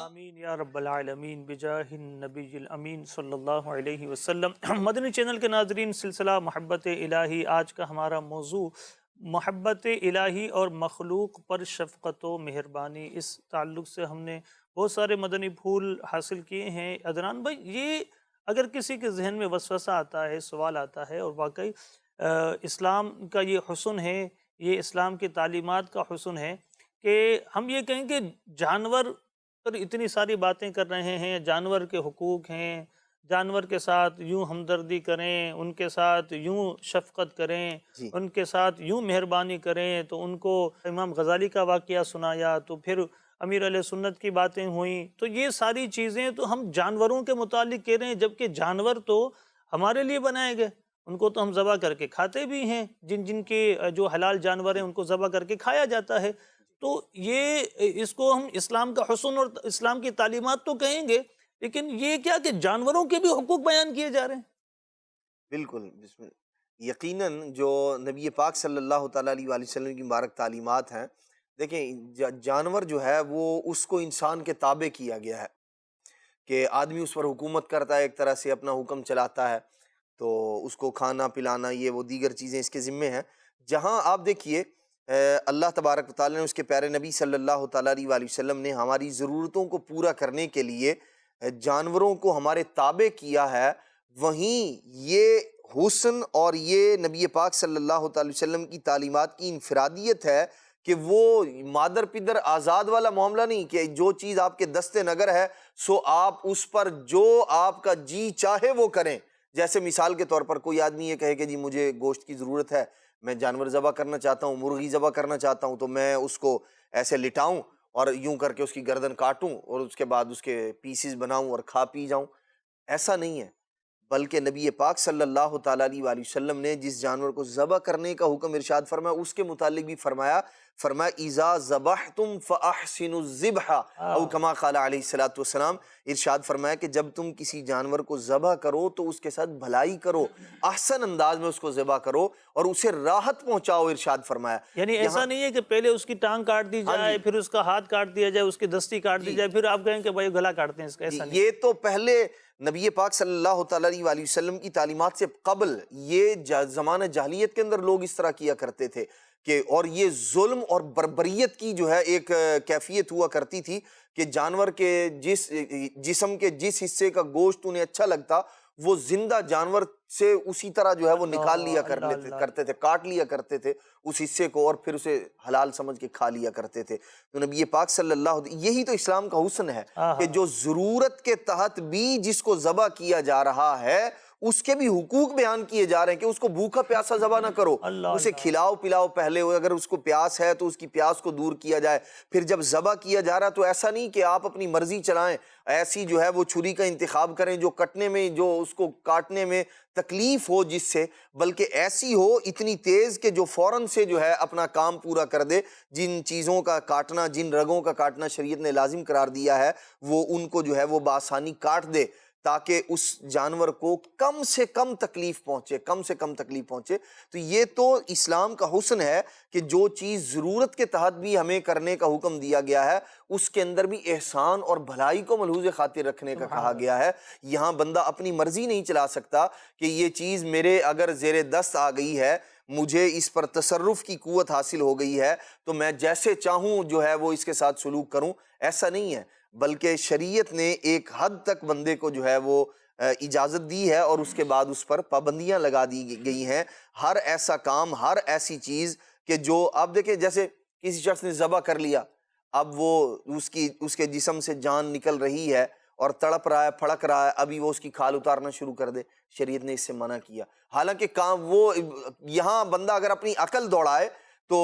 آمین یا رب العالمین بجاہ النبی الامین صلی اللہ علیہ وسلم۔ مدنی چینل کے ناظرین، سلسلہ محبت الہی، آج کا ہمارا موضوع محبت الہی اور مخلوق پر شفقت و مہربانی۔ اس تعلق سے ہم نے بہت سارے مدنی پھول حاصل کیے ہیں۔ عدنان بھائی، یہ اگر کسی کے ذہن میں وسوسہ آتا ہے، سوال آتا ہے، اور واقعی اسلام کا یہ حسن ہے، یہ اسلام کی تعلیمات کا حسن ہے کہ ہم یہ کہیں کہ جانور پر اتنی ساری باتیں کر رہے ہیں، جانور کے حقوق ہیں، جانور کے ساتھ یوں ہمدردی کریں، ان کے ساتھ یوں شفقت کریں، ان کے ساتھ یوں مہربانی کریں، تو ان کو امام غزالی کا واقعہ سنایا، تو پھر امیر علیہ سنت کی باتیں ہوئیں، تو یہ ساری چیزیں تو ہم جانوروں کے متعلق کہہ رہے ہیں، جبکہ جانور تو ہمارے لیے بنائے گئے، ان کو تو ہم ذبح کر کے کھاتے بھی ہیں، جن کے جو حلال جانور ہیں ان کو ذبح کر کے کھایا جاتا ہے۔ تو یہ اس کو ہم اسلام کا حسن اور اسلام کی تعلیمات تو کہیں گے، لیکن یہ کیا کہ جانوروں کے بھی حقوق بیان کیے جا رہے ہیں۔ بالکل، بسم اللہ۔ یقیناً جو نبی پاک صلی اللہ تعالیٰ علیہ وآلہ وسلم کی مبارک تعلیمات ہیں، دیکھیں جانور جو ہے وہ اس کو انسان کے تابع کیا گیا ہے کہ آدمی اس پر حکومت کرتا ہے، ایک طرح سے اپنا حکم چلاتا ہے، تو اس کو کھانا پلانا یہ وہ دیگر چیزیں اس کے ذمے ہیں۔ جہاں آپ دیکھیے اللہ تبارک و تعالیٰ نے اس کے پیارے نبی صلی اللہ تعالیٰ علیہ وآلہ وسلم نے ہماری ضرورتوں کو پورا کرنے کے لیے جانوروں کو ہمارے تابع کیا ہے، وہیں یہ حسن اور یہ نبی پاک صلی اللہ تعالی وسلم کی تعلیمات کی انفرادیت ہے کہ وہ مادر پدر آزاد والا معاملہ نہیں کہ جو چیز آپ کے دست نگر ہے سو آپ اس پر جو آپ کا جی چاہے وہ کریں۔ جیسے مثال کے طور پر کوئی آدمی یہ کہے کہ جی مجھے گوشت کی ضرورت ہے، میں جانور ذبح کرنا چاہتا ہوں، مرغی ذبح کرنا چاہتا ہوں، تو میں اس کو ایسے لٹاؤں اور یوں کر کے اس کی گردن کاٹوں اور اس کے بعد اس کے پیسز بناؤں اور کھا پی جاؤں، ایسا نہیں ہے۔ بلکہ نبی پاک صلی اللہ تعالیٰ علیہ وآلہ وسلم نے جس جانور کو ذبح کرنے کا حکم ارشاد فرمایا اس کے متعلق بھی فرمایا فرمایا اذا ذبحتم فاحسنوا الذبح او کما قال علیہ الصلوۃ والسلام، ارشاد فرمایا کہ جب تم کسی جانور کو ذبح کرو تو اس کے ساتھ بھلائی کرو، احسن انداز میں اس کو ذبح کرو اور اسے راحت پہنچاؤ، ارشاد فرمایا۔ یعنی ایسا نہیں ہے کہ پہلے اس کی ٹانگ کاٹ دی جائے، پھر اس کا ہاتھ کاٹ دیا جائے، اس کی دستی کاٹ دی جائے، پھر آپ کہیں کہ بھائی گلا کاٹتے ہیں اس کا، ایسا نہیں۔ یہ تو پہلے نبی پاک صلی اللہ تعالیٰ علیہ وسلم کی تعلیمات سے قبل یہ زمانہ جاہلیت کے اندر لوگ اس طرح کیا کرتے تھے کہ، اور یہ ظلم اور بربریت کی جو ہے ایک کیفیت ہوا کرتی تھی کہ جانور کے جسم کے جس حصے کا گوشت انہیں اچھا لگتا وہ زندہ جانور سے اسی طرح جو ہے وہ نکال لیا کرتے تھے، کاٹ لیا کرتے تھے اس حصے کو اور پھر اسے حلال سمجھ کے کھا لیا کرتے تھے۔ تو نبی پاک صلی اللہ علیہ، یہی تو اسلام کا حسن ہے کہ جو ضرورت کے تحت بھی جس کو ذبح کیا جا رہا ہے اس کے بھی حقوق بیان کیے جا رہے ہیں کہ اس کو بھوکا پیاسا ذبح نہ کرو، اسے کھلاؤ پلاؤ پہلے، اگر اس کو پیاس ہے تو اس کی پیاس کو دور کیا جائے، پھر جب ذبح کیا جا رہا تو ایسا نہیں کہ آپ اپنی مرضی چلائیں، ایسی جو ہے وہ چھری کا انتخاب کریں جو کٹنے میں، جو اس کو کاٹنے میں تکلیف ہو جس سے، بلکہ ایسی ہو اتنی تیز کہ جو فوراً سے جو ہے اپنا کام پورا کر دے۔ جن چیزوں کا کاٹنا، جن رگوں کا کاٹنا شریعت نے لازم قرار دیا ہے وہ ان کو جو ہے وہ بآسانی کاٹ دے تاکہ اس جانور کو کم سے کم تکلیف پہنچے، تو یہ تو اسلام کا حسن ہے کہ جو چیز ضرورت کے تحت بھی ہمیں کرنے کا حکم دیا گیا ہے اس کے اندر بھی احسان اور بھلائی کو ملحوظ خاطر رکھنے کا کہا گیا ہے۔ یہاں بندہ اپنی مرضی نہیں چلا سکتا کہ یہ چیز میرے اگر زیر دست آ گئی ہے، مجھے اس پر تصرف کی قوت حاصل ہو گئی ہے تو میں جیسے چاہوں جو ہے وہ اس کے ساتھ سلوک کروں، ایسا نہیں ہے، بلکہ شریعت نے ایک حد تک بندے کو جو ہے وہ اجازت دی ہے اور اس کے بعد اس پر پابندیاں لگا دی گئی ہیں۔ ہر ایسا کام، ہر ایسی چیز کہ جو آپ دیکھیں جیسے کسی شخص نے ذبح کر لیا، اب وہ اس کے جسم سے جان نکل رہی ہے اور تڑپ رہا ہے، پھڑک رہا ہے، ابھی وہ اس کی کھال اتارنا شروع کر دے، شریعت نے اس سے منع کیا۔ حالانکہ کام وہ یہاں بندہ اگر اپنی عقل دوڑائے تو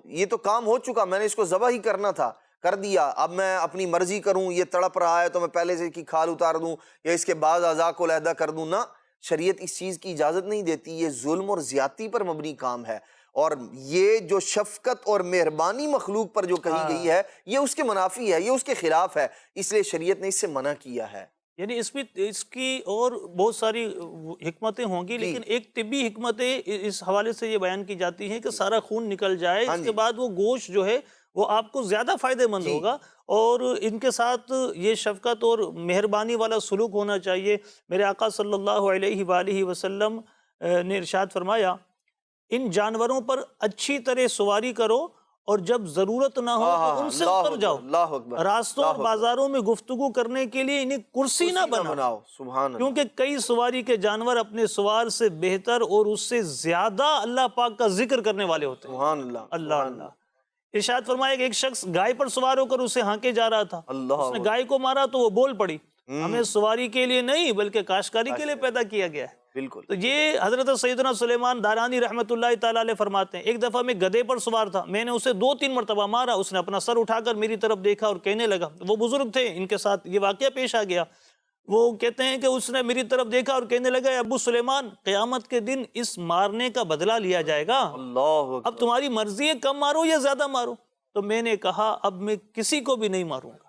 یہ تو کام ہو چکا، میں نے اس کو ذبح ہی کرنا تھا، کر دیا، اب میں اپنی مرضی کروں، یہ تڑپ رہا ہے تو میں پہلے سے کی کھال اتار دوں یا اس کے بعد اعضاء کو علیحدہ کر دوں، نہ، شریعت اس چیز کی اجازت نہیں دیتی، یہ ظلم اور زیادتی پر مبنی کام ہے، اور یہ جو شفقت اور مہربانی مخلوق پر جو کہی گئی ہے یہ اس کے منافی ہے، یہ اس کے خلاف ہے، اس لیے شریعت نے اس سے منع کیا ہے۔ یعنی اس کی اور بہت ساری حکمتیں ہوں گی، لیکن ایک طبی حکمتیں اس حوالے سے یہ بیان کی جاتی ہیں کہ سارا خون نکل جائے، اس کے بعد وہ گوشت جو ہے وہ آپ کو زیادہ فائدہ مند ہوگا، اور ان کے ساتھ یہ شفقت اور مہربانی والا سلوک ہونا چاہیے۔ میرے آقا صلی اللہ علیہ وآلہ وسلم نے ارشاد فرمایا، ان جانوروں پر اچھی طرح سواری کرو اور جب ضرورت نہ ہو تو ان سے اتر جاؤ، راستوں اور بازاروں میں گفتگو کرنے کے لیے انہیں کرسی نہ بناؤ، کیونکہ کئی سواری کے جانور اپنے سوار سے بہتر اور اس سے زیادہ اللہ پاک کا ذکر کرنے والے ہوتے ہیں۔ سبحان اللہ، اللہ ارشاد فرمایا کہ ایک شخص گائے پر سوار ہو کر اسے ہانکے جا رہا تھا، اس نے گائے کو مارا تو وہ بول پڑی، ہمیں سواری کے لیے نہیں بلکہ کاشتکاری کے لیے پیدا کیا گیا ہے۔ بالکل، تو یہ حضرت سیدنا سلیمان دارانی رحمۃ اللہ تعالیٰ علیہ فرماتے ہیں، ایک دفعہ میں گدھے پر سوار تھا، میں نے اسے 2-3 مرتبہ مارا، اس نے اپنا سر اٹھا کر میری طرف دیکھا اور کہنے لگا، وہ بزرگ تھے، ان کے ساتھ یہ واقعہ پیش آ گیا، وہ کہتے ہیں کہ اس نے میری طرف دیکھا اور کہنے لگا، ابو سلیمان، قیامت کے دن اس مارنے کا بدلہ لیا جائے گا، اب تمہاری مرضی ہے کم مارو یا زیادہ مارو؟ تو میں نے کہا اب میں کسی کو بھی نہیں ماروں گا۔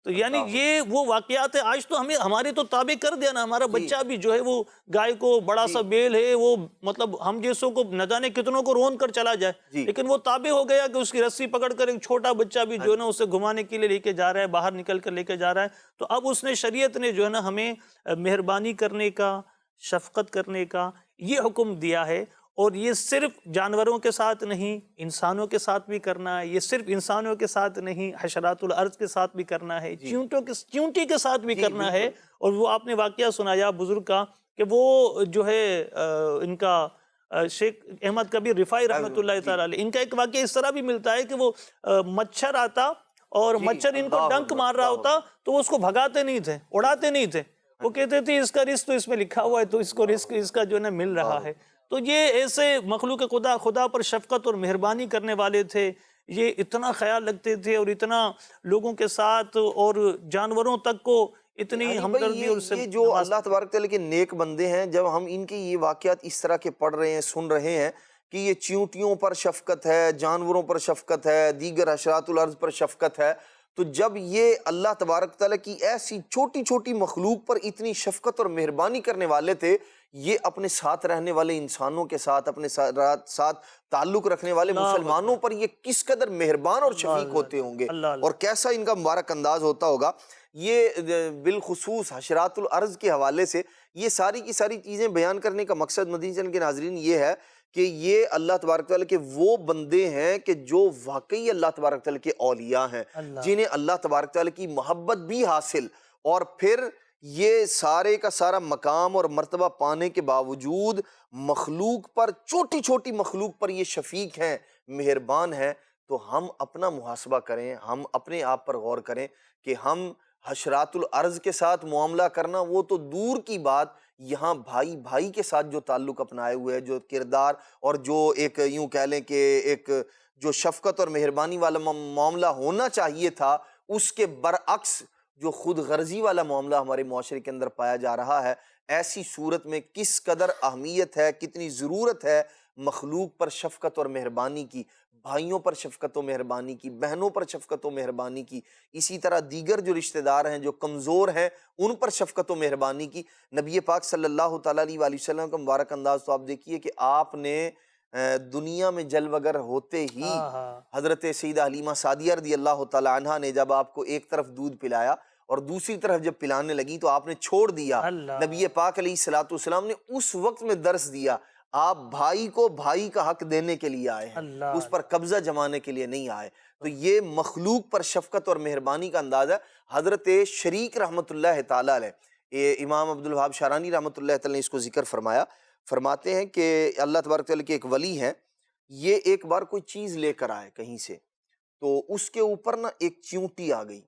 تو یعنی یہ وہ واقعات ہے، آج تو ہمارے تو تابع کر دیا نا، ہمارا بچہ بھی جو ہے وہ گائے کو، بڑا سا بیل ہے وہ، مطلب ہم جیسوں کو نہ جانے کتنوں کو رون کر چلا جائے، لیکن وہ تابع ہو گیا کہ اس کی رسی پکڑ کر ایک چھوٹا بچہ بھی جو ہے نا اسے گھمانے کے لیے لے کے جا رہا ہے، باہر نکل کر لے کے جا رہا ہے۔ تو اب اس نے، شریعت نے جو ہے نا ہمیں مہربانی کرنے کا، شفقت کرنے کا یہ حکم دیا ہے، اور یہ صرف جانوروں کے ساتھ نہیں، انسانوں کے ساتھ بھی کرنا ہے، یہ صرف انسانوں کے ساتھ نہیں، حشرات الارض کے ساتھ بھی کرنا ہے، چیونٹی کے ساتھ بھی کرنا ہے۔ اور وہ آپ نے واقعہ سنایا بزرگ کا کہ وہ جو ہے ان کا شیخ احمد کبیر رفاعی رحمۃ اللہ تعالیٰ علیہ، ان کا ایک واقعہ اس طرح بھی ملتا ہے کہ وہ مچھر آتا اور مچھر ان کو ڈنک مار رہا ہوتا تو وہ اس کو بھگاتے نہیں تھے، اڑاتے نہیں تھے، وہ کہتے تھے اس کا رزق تو اس میں لکھا ہوا ہے، تو اس کو رزق اس کا جو ہے نا مل رہا ہے۔ تو یہ ایسے مخلوق خدا پر شفقت اور مہربانی کرنے والے تھے، یہ اتنا خیال رکھتے تھے اور اتنا لوگوں کے ساتھ اور جانوروں تک کو اتنی ہمدردی، اور یہ جو اللہ تبارک تعالیٰ کے نیک بندے ہیں، جب ہم ان کے یہ واقعات اس طرح کے پڑھ رہے ہیں، سن رہے ہیں کہ یہ چیونٹیوں پر شفقت ہے، جانوروں پر شفقت ہے، دیگر حشرات الارض پر شفقت ہے، تو جب یہ اللہ تبارک تعالیٰ کی ایسی چھوٹی چھوٹی مخلوق پر اتنی شفقت اور مہربانی کرنے والے تھے، یہ اپنے ساتھ رہنے والے انسانوں کے ساتھ، اپنے ساتھ تعلق رکھنے والے مسلمانوں پر یہ کس قدر مہربان اور شفیق ہوتے ہوں گے، اور کیسا ان کا مبارک انداز ہوتا ہوگا۔ یہ بالخصوص حشرات الارض کے حوالے سے یہ ساری کی ساری چیزیں بیان کرنے کا مقصد مدنی چینل کے ناظرین یہ ہے کہ یہ اللہ تبارک تعالیٰ کے وہ بندے ہیں کہ جو واقعی اللہ تبارک تعالیٰ کے اولیاء ہیں، جنہیں اللہ تبارک تعالیٰ کی محبت بھی حاصل، اور پھر یہ سارے کا سارا مقام اور مرتبہ پانے کے باوجود مخلوق پر، چھوٹی چھوٹی مخلوق پر یہ شفیق ہیں، مہربان ہیں۔ تو ہم اپنا محاسبہ کریں، ہم اپنے آپ پر غور کریں کہ ہم حشرات الارض کے ساتھ معاملہ کرنا وہ تو دور کی بات، یہاں بھائی بھائی کے ساتھ جو تعلق اپنائے ہوئے ہے، جو کردار اور جو ایک یوں کہہ لیں کہ ایک جو شفقت اور مہربانی والا معاملہ ہونا چاہیے تھا، اس کے برعکس جو خود غرضی والا معاملہ ہمارے معاشرے کے اندر پایا جا رہا ہے، ایسی صورت میں کس قدر اہمیت ہے، کتنی ضرورت ہے مخلوق پر شفقت اور مہربانی کی، بھائیوں پر شفقت و مہربانی کی، بہنوں پر شفقت و مہربانی کی، اسی طرح دیگر جو رشتہ دار ہیں جو کمزور ہیں ان پر شفقت و مہربانی کی۔ نبی پاک صلی اللہ تعالیٰ علیہ وآلہ وسلم کا مبارک انداز تو آپ دیکھیے کہ آپ نے دنیا میں جلوگر ہوتے ہی حضرت سیدہ حلیمہ سعدیہ رضی اللہ تعالیٰ عنہا نے جب آپ کو ایک طرف دودھ پلایا اور دوسری طرف جب پلانے لگی تو آپ نے چھوڑ دیا۔ نبی پاک علیہ الصلوۃ والسلام نے اس وقت میں درس دیا، آپ بھائی کو بھائی کا حق دینے کے لیے آئے ہیں، اس پر قبضہ جمانے کے لیے نہیں آئے۔ تو یہ مخلوق پر شفقت اور مہربانی کا انداز ہے۔ حضرت شریک رحمۃ اللہ تعالیٰ علیہ، امام عبد الوہاب شارانی رحمۃ اللہ تعالیٰ نے اس کو ذکر فرمایا، فرماتے ہیں کہ اللہ تبارک تعالیٰ کے ایک ولی ہیں، یہ ایک بار کوئی چیز لے کر آئے کہیں سے، تو اس کے اوپر نا ایک چیونٹی آ گئی،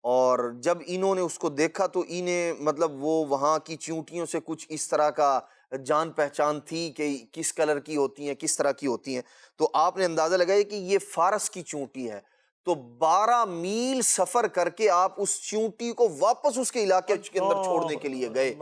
اور جب انہوں نے اس کو دیکھا تو انہیں مطلب وہ وہاں کی چیونٹیوں سے کچھ اس طرح کا جان پہچان تھی کہ کس کلر کی ہوتی ہیں، کس طرح کی ہوتی ہیں، تو آپ نے اندازہ لگایا کہ یہ فارس کی چیونٹی ہے، تو 12 میل سفر کر کے آپ اس چیونٹی کو واپس اس کے علاقے کے اندر چھوڑنے کے لیے گئے،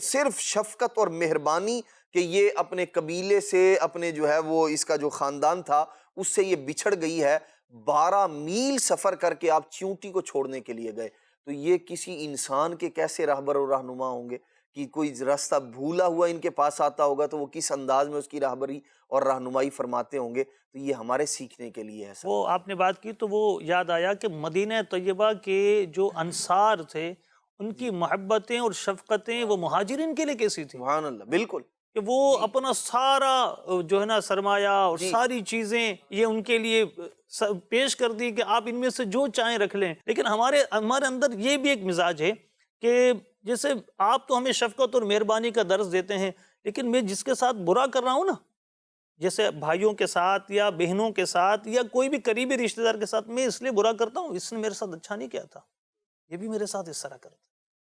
صرف شفقت اور مہربانی کہ یہ اپنے قبیلے سے، اپنے جو ہے وہ اس کا جو خاندان تھا اس سے یہ بچھڑ گئی ہے، 12 میل سفر کر کے آپ چیونٹی کو چھوڑنے کے لیے گئے۔ تو یہ کسی انسان کے کیسے رہبر و رہنما ہوں گے کہ کوئی راستہ بھولا ہوا ان کے پاس آتا ہوگا تو وہ کس انداز میں اس کی رہبری اور رہنمائی فرماتے ہوں گے۔ تو یہ ہمارے سیکھنے کے لیے ہے۔ وہ آپ نے بات کی تو وہ یاد آیا کہ مدینہ طیبہ کے جو انصار تھے ان کی محبتیں اور شفقتیں وہ مہاجرین کے لیے کیسی تھیں؟ سبحان اللہ، بالکل، کہ وہ اپنا سارا جو ہے نا سرمایہ اور ساری چیزیں یہ ان کے لیے پیش کر دی کہ آپ ان میں سے جو چاہیں رکھ لیں۔ لیکن ہمارے اندر یہ بھی ایک مزاج ہے کہ جیسے آپ تو ہمیں شفقت اور مہربانی کا درس دیتے ہیں، لیکن میں جس کے ساتھ برا کر رہا ہوں نا، جیسے بھائیوں کے ساتھ یا بہنوں کے ساتھ یا کوئی بھی قریبی رشتہ دار کے ساتھ میں اس لیے برا کرتا ہوں، اس نے میرے ساتھ اچھا نہیں کیا تھا، یہ بھی میرے ساتھ اس طرح کرتا،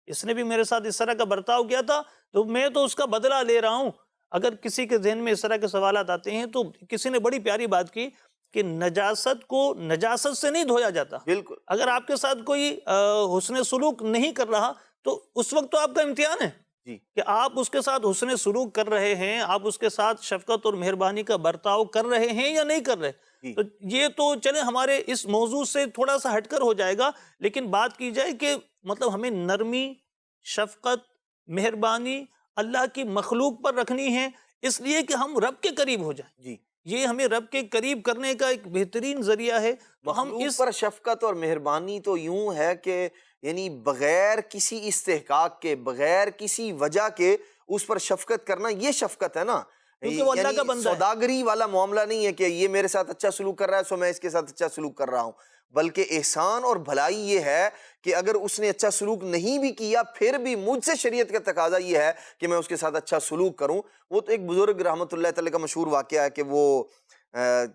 اس نے بھی میرے ساتھ اس طرح کا برتاؤ کیا تھا، تو میں تو اس کا بدلہ لے رہا ہوں۔ اگر کسی کے ذہن میں اس طرح کے سوالات آتے ہیں تو کسی نے بڑی پیاری بات کی کہ نجاست کو نجاست سے نہیں دھویا جاتا۔ بالکل، اگر آپ کے ساتھ کوئی حسن سلوک نہیں کر رہا تو اس وقت تو آپ کا امتحان ہے کہ آپ اس کے ساتھ حسن سلوک کر رہے ہیں، آپ اس کے ساتھ شفقت اور مہربانی کا برتاؤ کر رہے ہیں یا نہیں کر رہے۔ تو یہ تو چلیں ہمارے اس موضوع سے تھوڑا سا ہٹ کر ہو جائے گا، لیکن بات کی جائے کہ مطلب ہمیں نرمی، شفقت، مہربانی اللہ کی مخلوق پر رکھنی ہے، اس لیے کہ ہم رب کے قریب ہو جائیں۔ یہ ہمیں رب کے قریب کرنے کا ایک بہترین ذریعہ ہے۔ تو ہم اس پر شفقت اور مہربانی تو یوں ہے کہ یعنی بغیر کسی استحقاق کے، بغیر کسی وجہ کے اس پر شفقت کرنا، یہ شفقت ہے نا، کیونکہ وہ اللہ کا بندہ ہے۔ سوداگری والا معاملہ نہیں ہے کہ یہ میرے ساتھ اچھا سلوک کر رہا ہے سو میں اس کے ساتھ اچھا سلوک کر رہا ہوں، بلکہ احسان اور بھلائی یہ ہے کہ اگر اس نے اچھا سلوک نہیں بھی کیا پھر بھی مجھ سے شریعت کا تقاضا یہ ہے کہ میں اس کے ساتھ اچھا سلوک کروں۔ وہ تو ایک بزرگ رحمۃ اللہ تعالی کا مشہور واقعہ ہے کہ وہ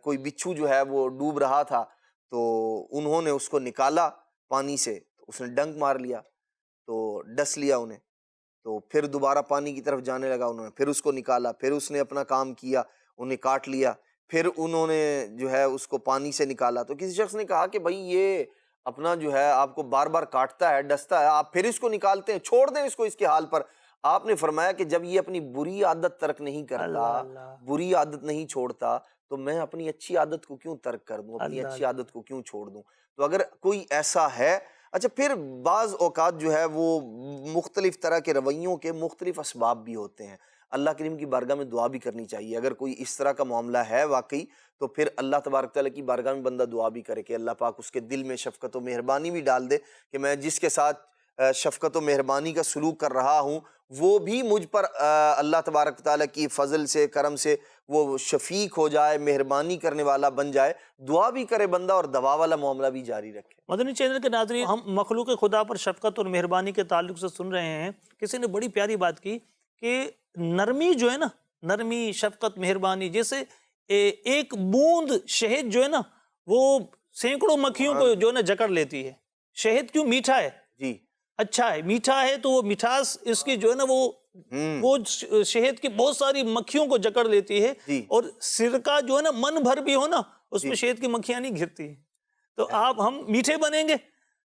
کوئی بچھو جو ہے وہ ڈوب رہا تھا تو انہوں نے اس کو نکالا پانی سے، اس نے ڈنک مار لیا تو ڈس لیا انہیں، تو پھر دوبارہ پانی کی طرف جانے لگا، انہوں نے پھر اس کو نکالا، پھر اس نے اپنا کام کیا، انہیں کاٹ لیا، پھر انہوں نے جو ہے اس کو پانی سے نکالا۔ تو کسی شخص نے کہا کہ بھائی یہ اپنا جو ہے آپ کو بار بار کاٹتا ہے، ڈستا ہے، آپ پھر اس کو نکالتے ہیں، چھوڑ دیں اس کو اس کے حال پر۔ آپ نے فرمایا کہ جب یہ اپنی بری عادت ترک نہیں کرتا، اللہ اللہ بری عادت نہیں چھوڑتا، تو میں اپنی اچھی عادت کو کیوں ترک کر دوں، اپنی اللہ اچھی عادت کو کیوں چھوڑ دوں؟ تو اگر کوئی ایسا ہے، اچھا پھر بعض اوقات جو ہے وہ مختلف طرح کے رویوں کے مختلف اسباب بھی ہوتے ہیں، اللہ کریم کی بارگاہ میں دعا بھی کرنی چاہیے۔ اگر کوئی اس طرح کا معاملہ ہے واقعی، تو پھر اللہ تبارک تعالیٰ کی بارگاہ میں بندہ دعا بھی کرے کہ اللہ پاک اس کے دل میں شفقت و مہربانی بھی ڈال دے کہ میں جس کے ساتھ شفقت و مہربانی کا سلوک کر رہا ہوں وہ بھی مجھ پر اللہ تبارک تعالیٰ کی فضل سے، کرم سے وہ شفیق ہو جائے، مہربانی کرنے والا بن جائے۔ دعا بھی کرے بندہ اور دوا والا معاملہ بھی جاری رکھے۔ مدنی چینل کے ناظرین، ہم مخلوق خدا پر شفقت اور مہربانی کے تعلق سے سن رہے ہیں۔ کسی نے بڑی پیاری بات کی کہ نرمی جو ہے نا، نرمی، شفقت، مہربانی، جیسے ایک بوند شہد جو ہے نا وہ سینکڑوں مکھیوں کو جو ہے نا جکڑ لیتی ہے۔ شہد کیوں میٹھا ہے، جی اچھا ہے، میٹھا ہے تو وہ مٹھاس اس کی جو ہے نا وہ شہد کی بہت ساری مکھیوں کو جکڑ لیتی ہے، جی اور سرکہ جو ہے نا من بھر بھی ہو نا اس میں شہد کی مکھیاں نہیں گھرتی۔ تو ہم میٹھے بنیں گے،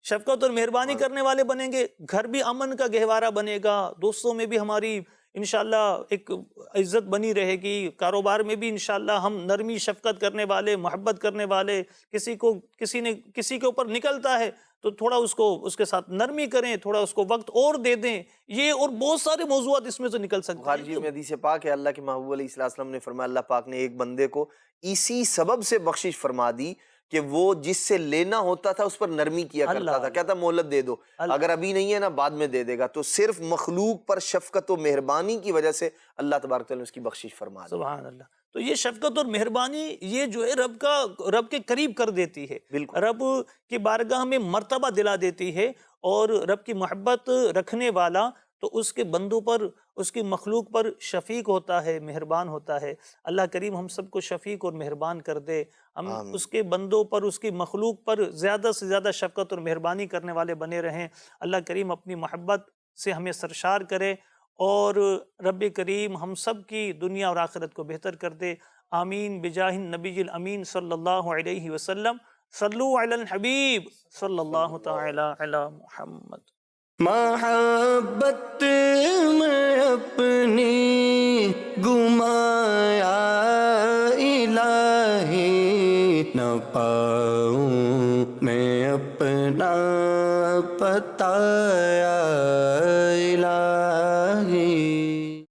شفقت اور مہربانی کرنے والے بنیں گے، گھر بھی امن کا گہوارہ بنے گا، دوستوں میں بھی ہماری انشاءاللہ ایک عزت بنی رہے گی، کاروبار میں بھی انشاءاللہ ہم نرمی، شفقت کرنے والے، محبت کرنے والے، کسی کے اوپر نکلتا ہے تو تھوڑا اس کے ساتھ نرمی کریں، تھوڑا اس کو وقت اور دے دیں، یہ اور بہت سارے موضوعات اس میں سے نکل سکتے بخاری شریف میں حدیث پاک ہے، اللہ کے محبوب علیہ السلام نے فرمایا، اللہ پاک نے ایک بندے کو اسی سبب سے بخشش فرما دی کہ وہ جس سے لینا ہوتا تھا اس پر نرمی کیا کرتا تھا، کہتا مہلت دے دو، اگر ابھی نہیں ہے نا بعد میں دے دے گا۔ تو صرف مخلوق پر شفقت و مہربانی کی وجہ سے اللہ تبارک تعالیٰ نے اس کی بخشش فرما دی۔ سبحان اللہ۔ تو یہ شفقت اور مہربانی یہ جو ہے رب کے قریب کر دیتی ہے، بالکل رب کی بارگاہ میں مرتبہ دلا دیتی ہے، اور رب کی محبت رکھنے والا تو اس کے بندوں پر، اس کی مخلوق پر شفیق ہوتا ہے، مہربان ہوتا ہے۔ اللہ کریم ہم سب کو شفیق اور مہربان کر دے، ہم اس کے بندوں پر، اس کی مخلوق پر زیادہ سے زیادہ شفقت اور مہربانی کرنے والے بنے رہیں۔ اللہ کریم اپنی محبت سے ہمیں سرشار کرے، اور رب کریم ہم سب کی دنیا اور آخرت کو بہتر کر دے۔ آمین بجاہ النبی الامین صلی اللہ علیہ وسلم۔ صلو علی الحبیب صلی اللہ تعالی علی محمد۔ محبت میں اپنی